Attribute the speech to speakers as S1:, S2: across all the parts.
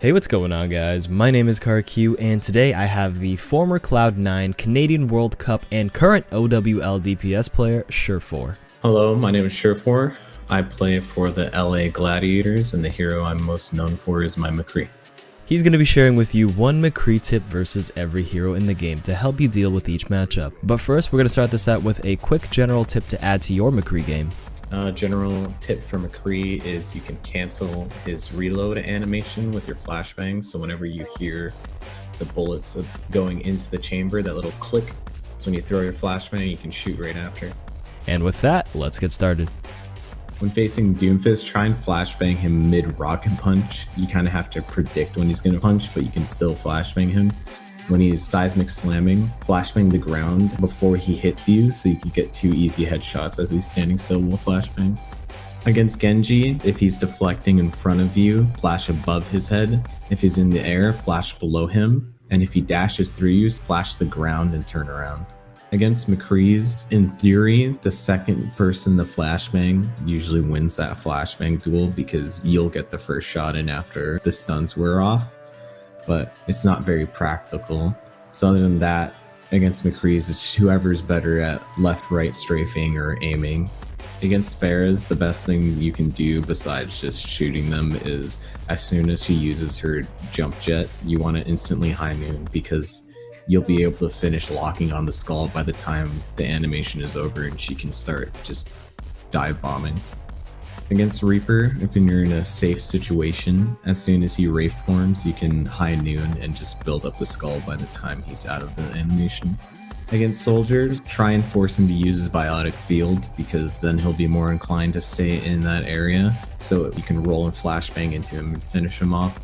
S1: Hey, what's going on, guys? My name is KaraQ, and today I have the former Cloud9 Canadian World Cup and current OWL DPS player, Surefour.
S2: Hello, my name is Surefour. I play for the LA Gladiators, and the hero I'm most known for is my McCree.
S1: He's going to be sharing with you one McCree tip versus every hero in the game to help you deal with each matchup. But first, we're going to start this out with a quick general tip to add to your McCree game.
S2: General tip for McCree is you can cancel his reload animation with your flashbang. So whenever you hear the bullets going into the chamber, that little click, so when you throw your flashbang, you can shoot right after.
S1: And with that, let's get started.
S2: When facing Doomfist, try and flashbang him mid-rocket punch. You kind of have to predict when he's going to punch, but you can still flashbang him. When he's seismic slamming, flashbang the ground before he hits you, so you can get 2 easy headshots as he's standing still while flashbang. Against Genji, if he's deflecting in front of you, flash above his head. If he's in the air, flash below him. And if he dashes through you, flash the ground and turn around. Against McCree's, in theory, the second person to flashbang usually wins that flashbang duel because you'll get the first shot in after the stuns wear off. But it's not very practical. So other than that, against McCree's, it's whoever's better at left-right strafing or aiming. Against Pharah's, the best thing you can do besides just shooting them is as soon as she uses her jump jet, you want to instantly high noon because you'll be able to finish locking on the skull by the time the animation is over and she can start just dive bombing. Against Reaper, if you're in a safe situation, as soon as he Wraith forms, you can high noon and just build up the skull by the time he's out of the animation. Against Soldier, try and force him to use his biotic field because then he'll be more inclined to stay in that area, so you can roll and flashbang into him and finish him off.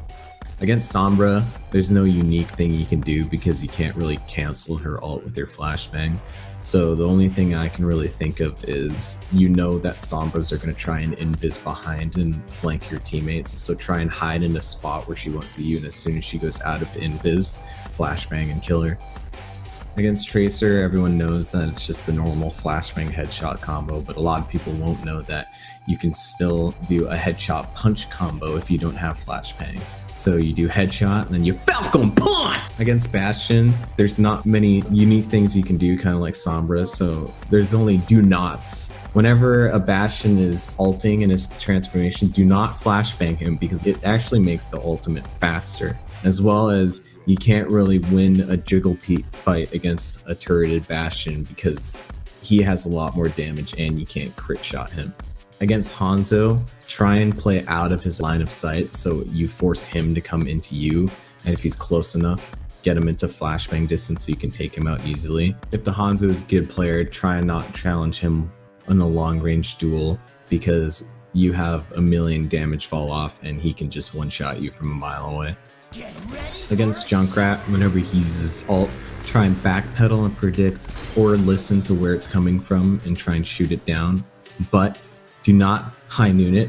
S2: Against Sombra, there's no unique thing you can do because you can't really cancel her ult with your flashbang. So the only thing I can really think of is you know that Sombras are going to try and invis behind and flank your teammates, so try and hide in a spot where she won't see you, and as soon as she goes out of invis, flashbang and kill her. Against Tracer, everyone knows that it's just the normal flashbang headshot combo, but a lot of people won't know that you can still do a headshot punch combo if you don't have flashbang. So you do headshot and then you Falcon Punch! Against Bastion, there's not many unique things you can do, kind of like Sombra, so there's only do nots. Whenever a Bastion is ulting in his transformation, do not flashbang him because it actually makes the ultimate faster. As well as you can't really win a Jiggle Pete fight against a turreted Bastion because he has a lot more damage and you can't crit shot him. Against Hanzo, try and play out of his line of sight so you force him to come into you, and if he's close enough, get him into flashbang distance so you can take him out easily. If the Hanzo is a good player, try and not challenge him in a long-range duel because you have a million damage fall off and he can just one-shot you from a mile away. Against Junkrat, whenever he uses ult, try and backpedal and predict or listen to where it's coming from and try and shoot it down, but do not high noon it.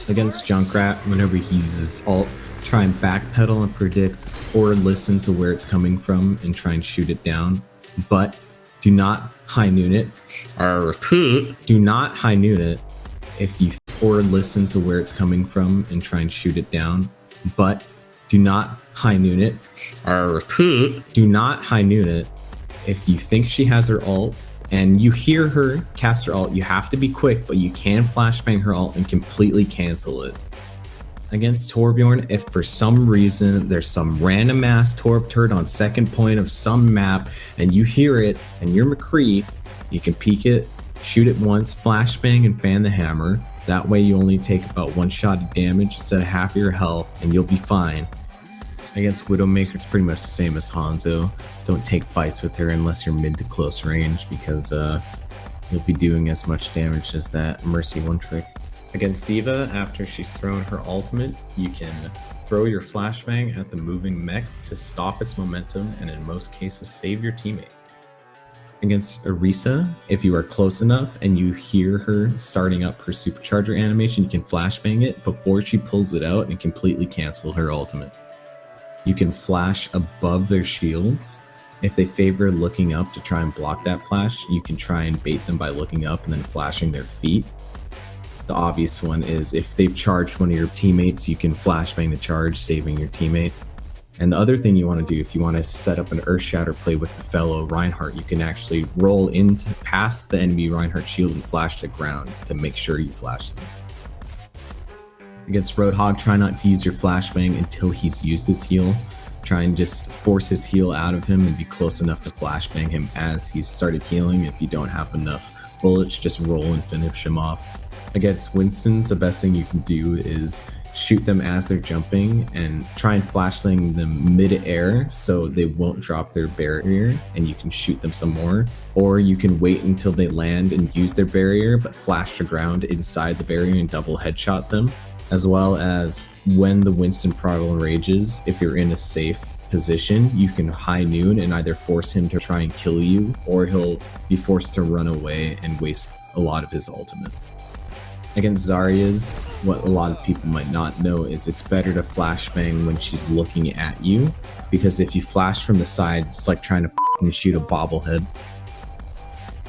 S2: Against Junkrat, whenever he uses ult, try and backpedal and predict or listen to where it's coming from and try and shoot it down, but do not high noon it. Do not high noon it if you or listen to where it's coming from and try and shoot it down, but do not high noon it. Do not high noon it if you think she has her ult and you hear her cast her ult. You have to be quick, but you can flashbang her ult and completely cancel it. Against Torbjorn, if for some reason there's some random ass Torb turret on second point of some map and you hear it and you're McCree, you can peek it, shoot it once, flashbang and fan the hammer. That way you only take about 1 shot of damage instead of half of your health and you'll be fine. Against Widowmaker, it's pretty much the same as Hanzo. Don't take fights with her unless you're mid to close range because you'll be doing as much damage as that Mercy one trick. Against D.Va, after she's thrown her ultimate, you can throw your flashbang at the moving mech to stop its momentum and in most cases save your teammates. Against Orisa, if you are close enough and you hear her starting up her supercharger animation, you can flashbang it before she pulls it out and completely cancel her ultimate. You can flash above their shields. If they favor looking up to try and block that flash, you can try and bait them by looking up and then flashing their feet. The obvious one is if they've charged one of your teammates, you can flashbang the charge, saving your teammate. And the other thing you want to do, if you want to set up an Earth Shatter play with the fellow Reinhardt, you can actually roll into past the enemy Reinhardt shield and flash to ground to make sure you flash them. Against Roadhog, try not to use your flashbang until he's used his heal. Try and just force his heal out of him and be close enough to flashbang him as he's started healing. If you don't have enough bullets, just roll and finish him off. Against Winston's, the best thing you can do is shoot them as they're jumping and try and flashbang them mid-air so they won't drop their barrier and you can shoot them some more. Or you can wait until they land and use their barrier but flash to ground inside the barrier and double headshot them. As well as when the Winston problem rages, if you're in a safe position, you can high noon and either force him to try and kill you or he'll be forced to run away and waste a lot of his ultimate. Against Zarya's, what a lot of people might not know is it's better to flashbang when she's looking at you, because if you flash from the side, it's like trying to f***ing shoot a bobblehead.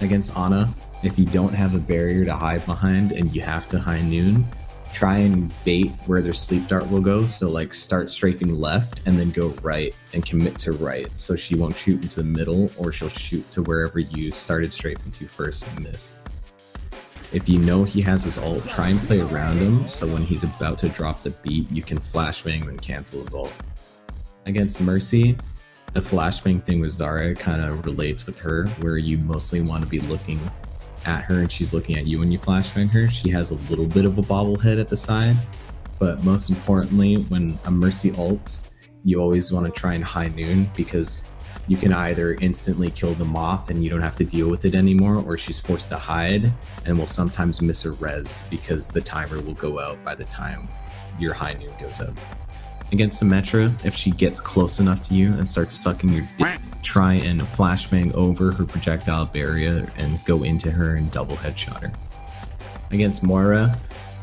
S2: Against Ana, if you don't have a barrier to hide behind and you have to high noon, try and bait where their sleep dart will go. So like start strafing left and then go right and commit to right. So she won't shoot into the middle or she'll shoot to wherever you started strafing to first and miss. If you know he has his ult, try and play around him so when he's about to drop the beat, you can flashbang and cancel his ult. Against Mercy, the flashbang thing with Zarya kind of relates with her, where you mostly want to be looking at her and she's looking at you when you flashbang her. She has a little bit of a bobblehead at the side, but most importantly, when a Mercy ults, you always want to try and high noon, because you can either instantly kill the Moth and you don't have to deal with it anymore, or she's forced to hide and will sometimes miss a res because the timer will go out by the time your high noon goes out. Against Symmetra, if she gets close enough to you and starts sucking your dick, try and flashbang over her projectile barrier and go into her and double headshot her. Against Moira,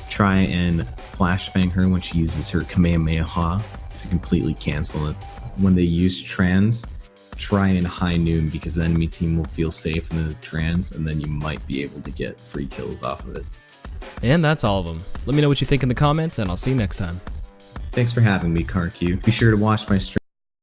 S2: try and flashbang her when she uses her Kamehameha to completely cancel it. When they use trans, try and high noon, because the enemy team will feel safe in the trans and then you might be able to get free kills off of it.
S1: And that's all of them. Let me know what you think in the comments and I'll see you next time.
S2: Thanks for having me, CarQ. Be sure to watch my stream